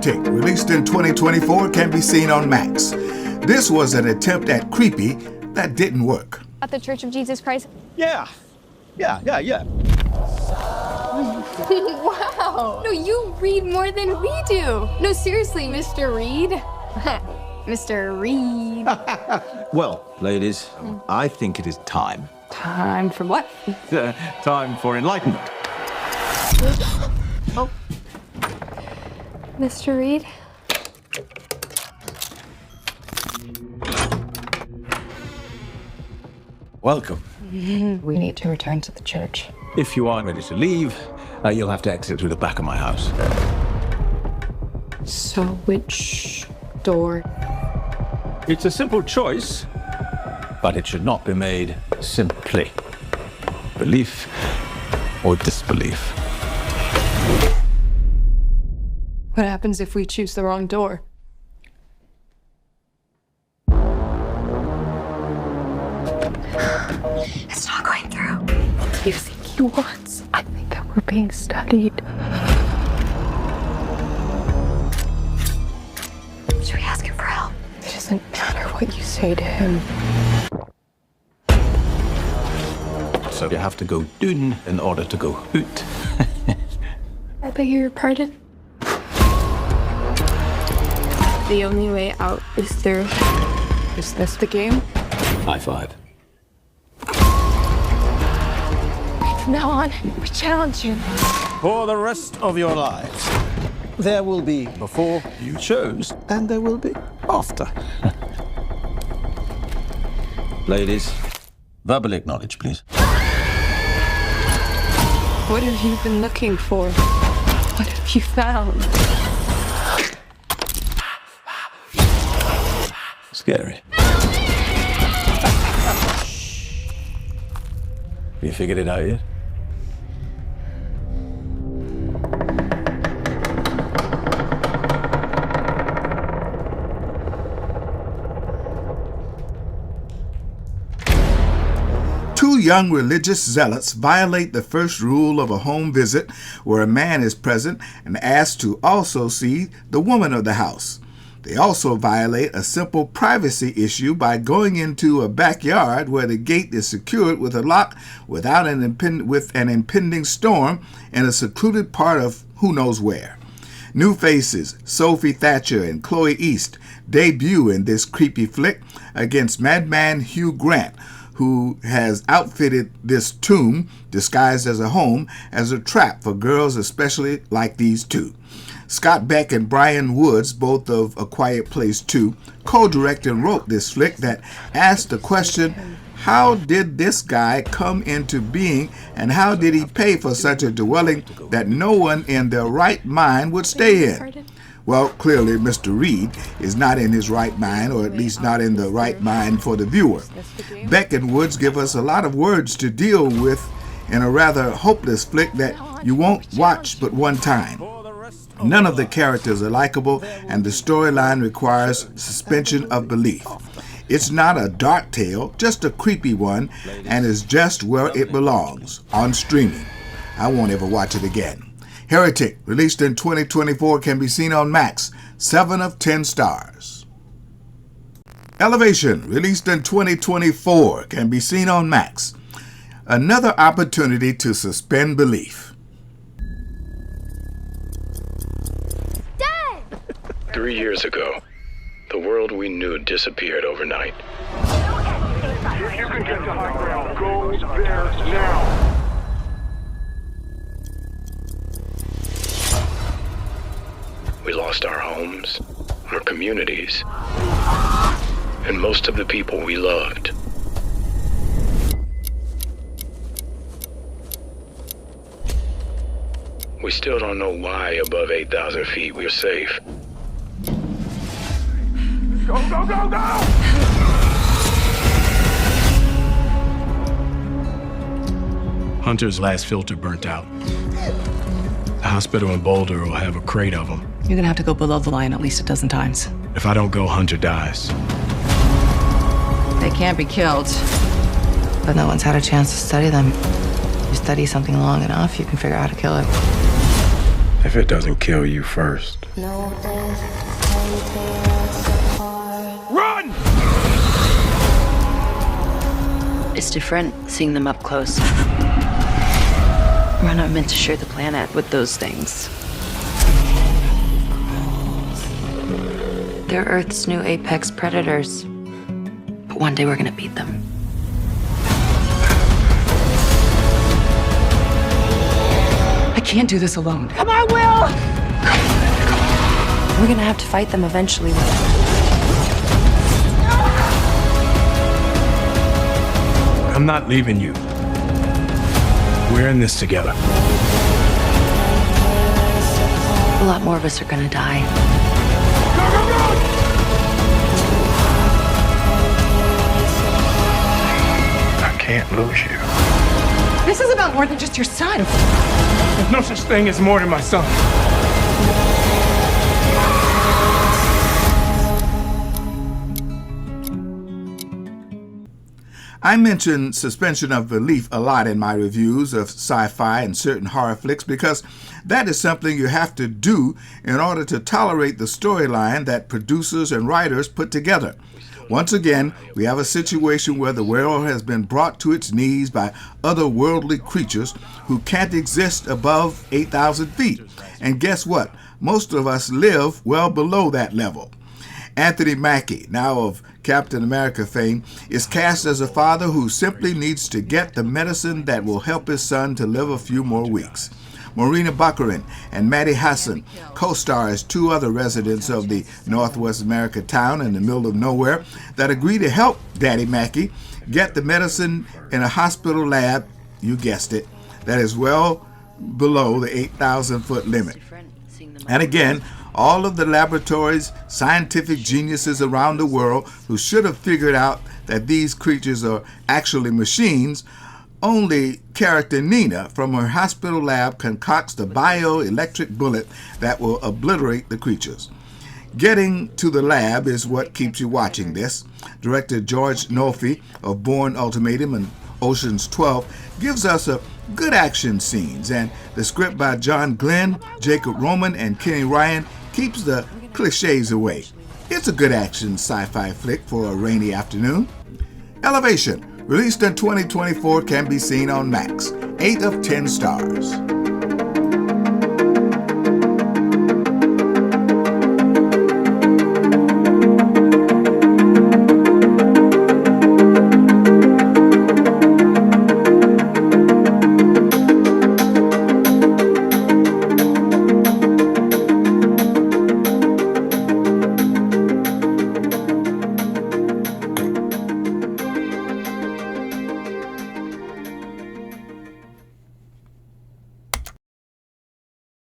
Heretic, released in 2024, can be seen on Max. This was an attempt at creepy that didn't work. At the Church of Jesus Christ? Yeah. Wow. No, you read more than we do. No, seriously, Mr. Reed. Mr. Reed. Well, ladies, I think it is time. Time for what? Time for enlightenment. Oh. Mr. Reed? Welcome. We need to return to the church. If you are ready to leave, you'll have to exit through the back of my house. So which door? It's a simple choice, but it should not be made simply. Belief or disbelief. What happens if we choose the wrong door? It's not going through. What do you think he wants? I think that we're being studied. Should we ask him for help? It doesn't matter what you say to him. So you have to go dun in order to go hoot. I beg your pardon? The only way out is through. Is this the game? High five. From now on, we challenge you. For the rest of your lives, there will be before you chose, and there will be after. Ladies, verbally acknowledge, please. What have you been looking for? What have you found? Scary. You figured it out yet? Two young religious zealots violate the first rule of a home visit where a man is present and asked to also see the woman of the house. They also violate a simple privacy issue by going into a backyard where the gate is secured with a lock with an impending storm in a secluded part of who knows where. New faces, Sophie Thatcher and Chloe East, debut in this creepy flick against Madman Hugh Grant, who has outfitted this tomb, disguised as a home, as a trap for girls especially like these two. Scott Beck and Brian Woods, both of A Quiet Place 2, co-directed and wrote this flick that asked the question, how did this guy come into being and how did he pay for such a dwelling that no one in their right mind would stay in? Well, clearly Mr. Reed is not in his right mind, or at least not in the right mind for the viewer. Beck and Woods give us a lot of words to deal with in a rather hopeless flick that you won't watch but one time. None of the characters are likable, and the storyline requires suspension of belief. It's not a dark tale, just a creepy one, and is just where it belongs, on streaming. I won't ever watch it again. Heretic, released in 2024, can be seen on Max, 7 of 10 stars. Elevation, released in 2024, can be seen on Max. Another opportunity to suspend belief. 3 years ago, the world we knew disappeared overnight. If you can get to high ground, go there now. We lost our homes, our communities, and most of the people we loved. We still don't know why above 8,000 feet we're safe. Go, go, go, go! Hunter's last filter burnt out. The hospital in Boulder will have a crate of them. You're gonna have to go below the line at least a dozen times. If I don't go, Hunter dies. They can't be killed, but no one's had a chance to study them. You study something long enough, you can figure out how to kill it. If it doesn't kill you first. Run! It's different seeing them up close. We're not meant to share the planet with those things. They're Earth's new apex predators. But one day we're gonna beat them. I can't do this alone. Come on, Will! We're gonna have to fight them eventually. I'm not leaving you. We're in this together. A lot more of us are gonna die. I can't lose you. This is about more than just your son. There's no such thing as more than my son. I mention suspension of belief a lot in my reviews of sci-fi and certain horror flicks because that is something you have to do in order to tolerate the storyline that producers and writers put together. Once again, we have a situation where the world has been brought to its knees by otherworldly creatures who can't exist above 8,000 feet. And guess what? Most of us live well below that level. Anthony Mackie, now of Captain America fame, is cast as a father who simply needs to get the medicine that will help his son to live a few more weeks. Morena Baccarin and Maddie Hassan co-star as two other residents of the Northwest America town in the middle of nowhere that agree to help Daddy Mackie get the medicine in a hospital lab, you guessed it, that is well below the 8,000-foot limit. And again, all of the laboratories, scientific geniuses around the world who should have figured out that these creatures are actually machines, only character Nina from her hospital lab concocts the bioelectric bullet that will obliterate the creatures. Getting to the lab is what keeps you watching this. Director George Nolfi of Bourne Ultimatum and Ocean's 12 gives us a good action scenes, and the script by John Glenn, Jacob Roman, and Kenny Ryan keeps the cliches away. It's a good action sci-fi flick for a rainy afternoon. Elevation, released in 2024, can be seen on Max. 8 of 10 stars.